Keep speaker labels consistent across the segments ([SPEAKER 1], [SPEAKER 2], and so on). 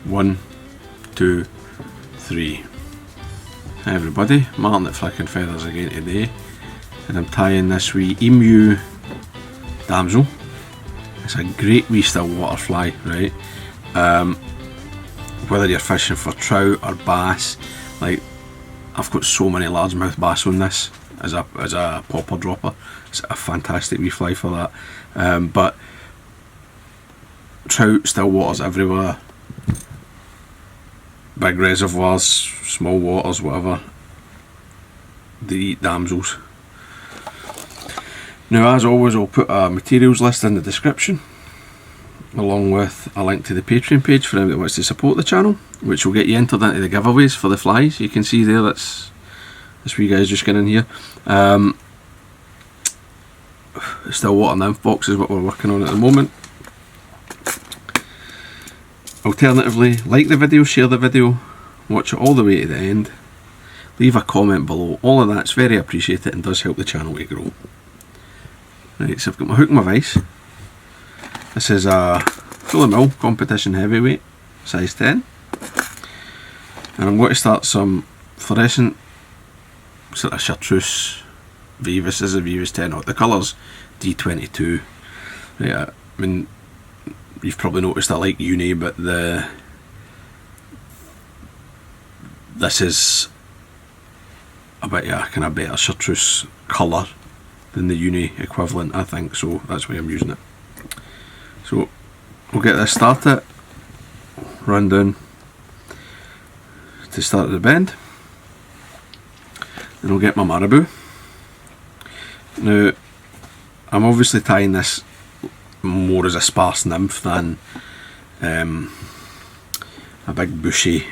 [SPEAKER 1] 1, 2, 3. Hi everybody, Martyn at Flicking Feathers again today, and I'm tying this wee emu damsel. It's a great wee still water fly, right? Whether you're fishing for trout or bass, like I've got so many largemouth bass on this as a popper dropper. It's a fantastic wee fly for that. But trout, still waters everywhere, big reservoirs, small waters, whatever, they eat damsels. Now, as always, I'll put a materials list in the description, along with a link to the Patreon page for anyone that wants to support the channel, which will get you entered into the giveaways for the flies. You can see there, that's this wee guy's just getting in here. Still water nymph box is what we're working on at the moment. Alternatively, like the video, share the video, watch it all the way to the end, leave a comment below. All of that's very appreciated and does help the channel to grow. Right, so I've got my hook and my vise. This is a full of mil competition heavyweight, size 10. And I'm going to start some fluorescent sort of chartreuse veevus. This is a veevus 10. The colour's D22. Right, I mean, you've probably noticed I like uni, but this is a bit kind of better chartreuse colour than the uni equivalent, I think, so that's why I'm using it. So we'll get this started, run down to start at the bend, then I'll get my marabou. Now I'm obviously tying this more as a sparse nymph than a big bushy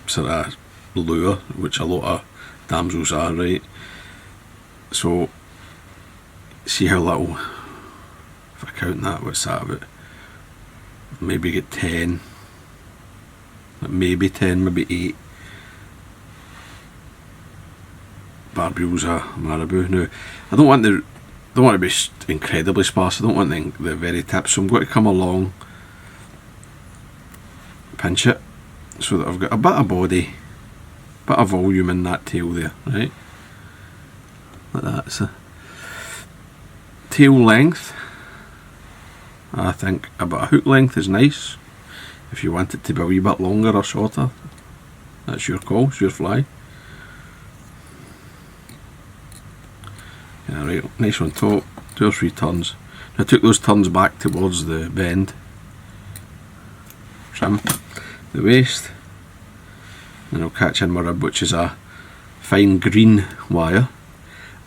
[SPEAKER 1] sort of lure, which a lot of damsels are, right? So see how little, if I count that, what's that about? Maybe get 10, maybe 10, maybe 8 barbules a marabou. Now I don't want to be incredibly sparse. I don't want the very tips, so I'm going to come along, pinch it so that I've got a bit of body, bit of volume in that tail there, right? Like that. So tail length, I think about a hook length is nice. If you want it to be a wee bit longer or shorter, that's your call, it's your fly. Yeah, right, nice on top, 2 or 3 turns. I took those turns back towards the bend, trim the waist, and I'll catch in my rib, which is a fine green wire.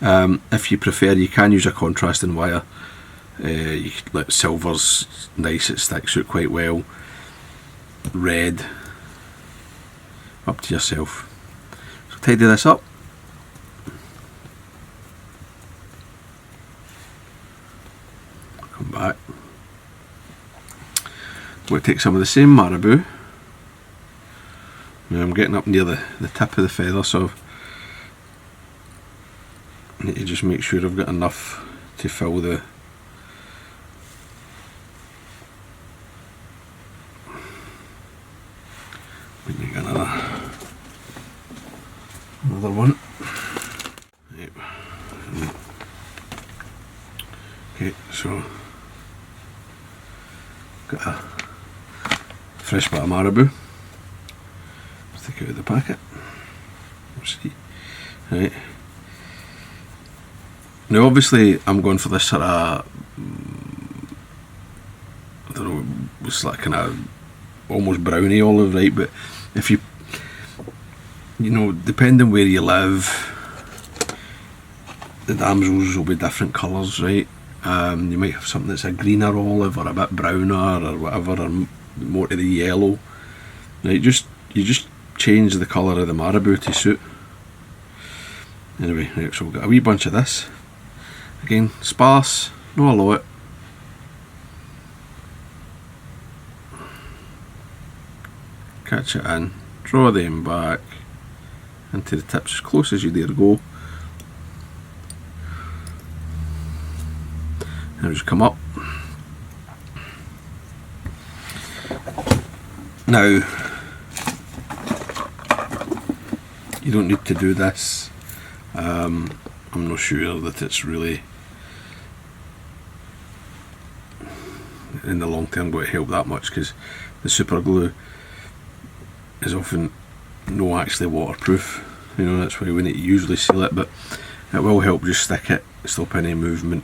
[SPEAKER 1] If you prefer, you can use a contrasting wire. Like silver's nice, it sticks out quite well. Red, up to yourself. So tidy this up. Come back. We'll take some of the same marabou. Now I'm getting up near the tip of the feather, so I need to just make sure I've got enough to fill the another one. Yep. Okay, so got a fresh bit of marabou. Let's take it out of the packet. See. Right. Now obviously I'm going for this sort of, I don't know, it's like kind of almost browny olive, right? But if you know, depending where you live, the damsels will be different colours, right? You might have something that's a greener olive or a bit browner or whatever, or more to the yellow, right? You just change the colour of the marabou to suit. Anyway, right, so we've got a wee bunch of this. Again, sparse, not a lot. Catch it in, draw them back into the tips as close as you dare go. Now just come up. Now, you don't need to do this. I'm not sure that it's really in the long term going to help that much, because the super glue is often not actually waterproof. You know, that's why we need to usually seal it, but it will help just stick it, stop any movement.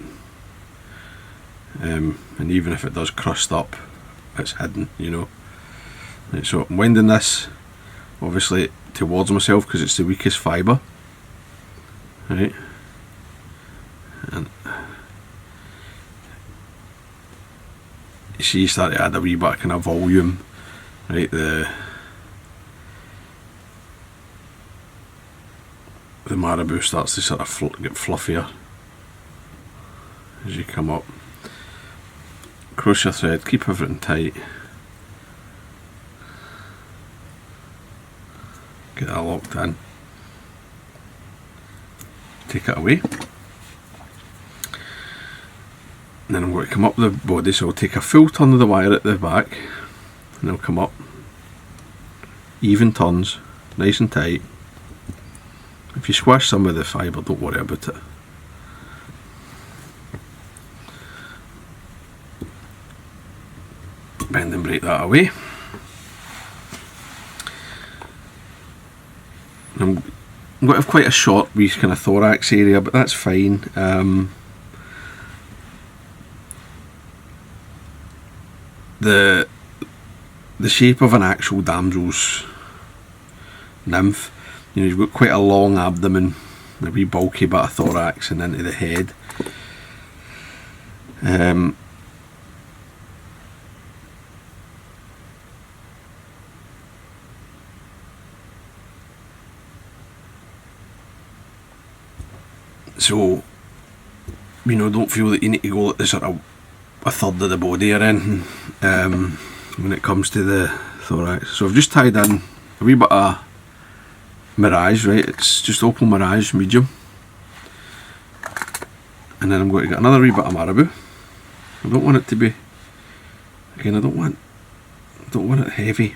[SPEAKER 1] And even if it does crust up, it's hidden, you know. Right, so I'm winding this obviously towards myself because it's the weakest fibre. Right, and you see, you start to add a wee bit of kind of volume. Right, the marabou starts to sort of get fluffier as you come up. Crochet thread, keep everything tight. Get that locked in. Take it away. And then I'm going to come up the body, so I'll take a full turn of the wire at the back, and I'll come up. Even turns, nice and tight. If you squash some of the fibre, don't worry about it. Bend and break that away. I'm going to have quite a short wee kind of thorax area, but that's fine. The shape of an actual damsel's nymph, you know, you've got quite a long abdomen, a wee bulky bit of thorax, and into the head. So, you know, don't feel that you need to go like the sort of a third of the body or anything when it comes to the thorax. So I've just tied in a wee bit of Mirage, right? It's just Opal Mirage medium, and then I'm going to get another wee bit of marabou. I don't want it to be, again, I don't want it heavy.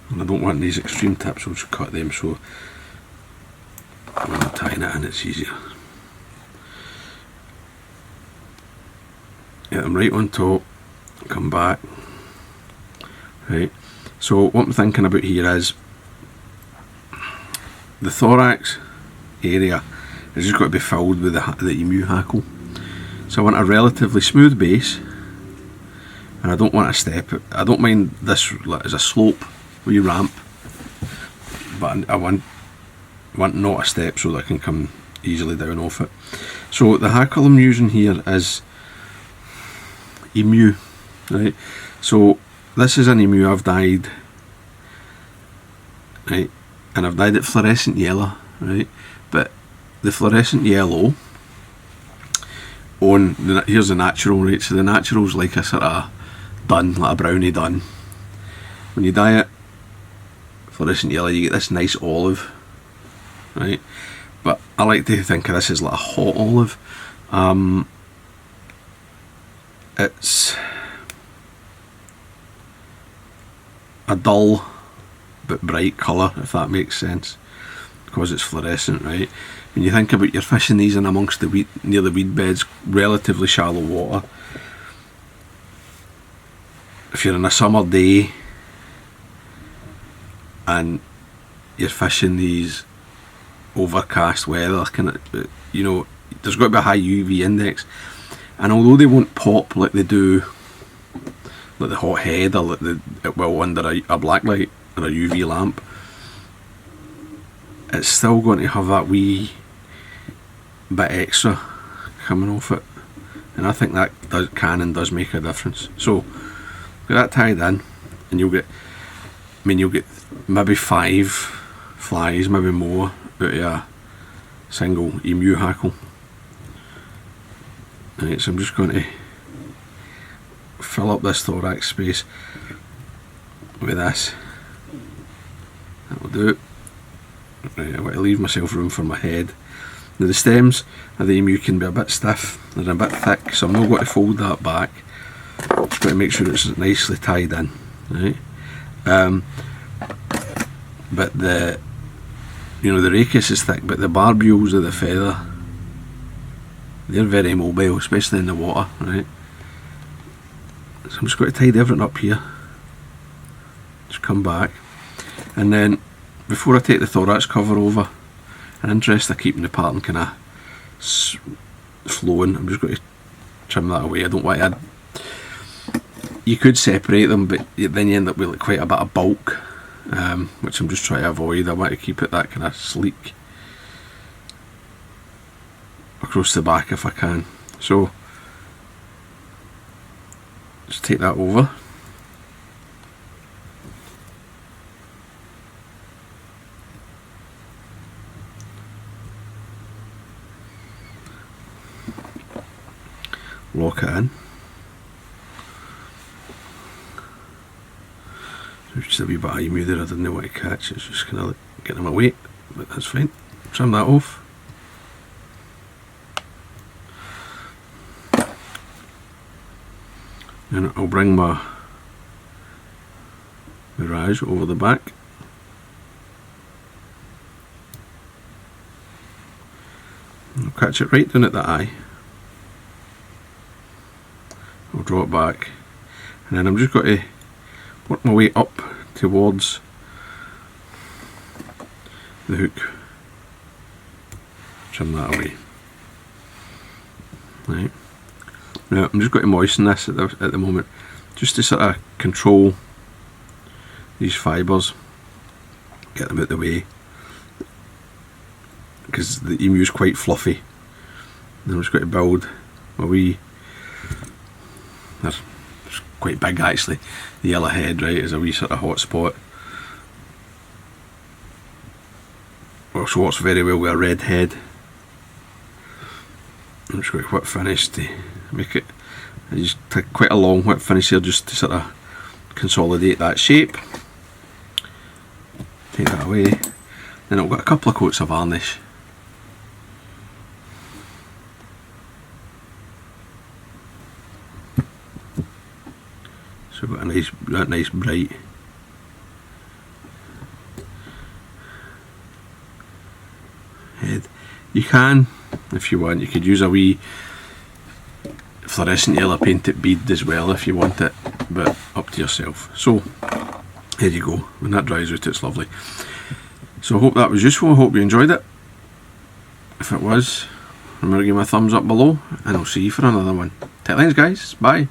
[SPEAKER 1] And I don't want these extreme tips, so I'll just cut them, so when I'm tying it in it's easier. Get them right on top, come back. Right, so what I'm thinking about here is the thorax area is just got to be filled with the emu hackle. So I want a relatively smooth base, and I don't want a step. I don't mind this as a slope, wee ramp, but I want not a step so that I can come easily down off it. So the hackle I'm using here is emu, right? So this is an emu I've dyed, right, and I've dyed it fluorescent yellow, right? But the fluorescent yellow on here's the natural, right? So the natural's like a sort of dun, like a brownie dun. When you dye it fluorescent yellow, you get this nice olive, right? But I like to think of this as like a hot olive. It's a dull but bright colour, if that makes sense, because it's fluorescent, right? When you think about you're fishing these in amongst the weed, near the weed beds, relatively shallow water. If you're on a summer day and you're fishing these overcast weather, kind of, you know, there's got to be a high UV index, and although they won't pop like they do, like the hot head, or like it will under a black light or a UV lamp, it's still going to have that wee bit extra coming off it, and I think that does make a difference. So get that tied in, and you'll get maybe 5 flies, maybe more, out of a single emu hackle. Right, so I'm just going to fill up this thorax space with this. That'll do it. Right, I want to leave myself room for my head. Now the stems of the emu can be a bit stiff, they're a bit thick, so I'm not going to fold that back. Just got to make sure it's nicely tied in, right? But the rachis is thick, but the barbules of the feather, they're very mobile, especially in the water, right? So I'm just going to tidy everything up here. Just come back, and then before I take the thorax cover over, in interest of keeping the pattern kind of flowing, I'm just going to trim that away. I don't want to add. You could separate them, but then you end up with like quite a bit of bulk, which I'm just trying to avoid. I want to keep it that kind of sleek across the back if I can. So just take that over. Lock it in. There's just a wee bit of emu there I didn't want to catch. It's just kind of like getting them away, but that's fine. Trim that off. And I'll bring my Mirage over the back. I'll catch it right down at the eye. I'll draw it back, and then I'm just going to work my way up towards the hook. Trim that away. Right. Now I'm just going to moisten this at the moment, just to sort of control these fibres, get them out of the way, because the emu is quite fluffy. And I'm just going to build a wee. They're quite big actually. The yellow head, right, is a wee sort of hot spot. Also works very well with a red head. I'm just going to whip finish to make it. I just take quite a long whip finish here just to sort of consolidate that shape. Take that away. Then I've got a couple of coats of varnish. So I've got that nice bright head. You can, if you want, you could use a wee fluorescent yellow painted bead as well if you want it, but up to yourself. So there you go. When that dries out, it's lovely. So I hope that was useful. I hope you enjoyed it. If it was, remember to give me a thumbs up below, and I'll see you for another one. Thanks guys, bye.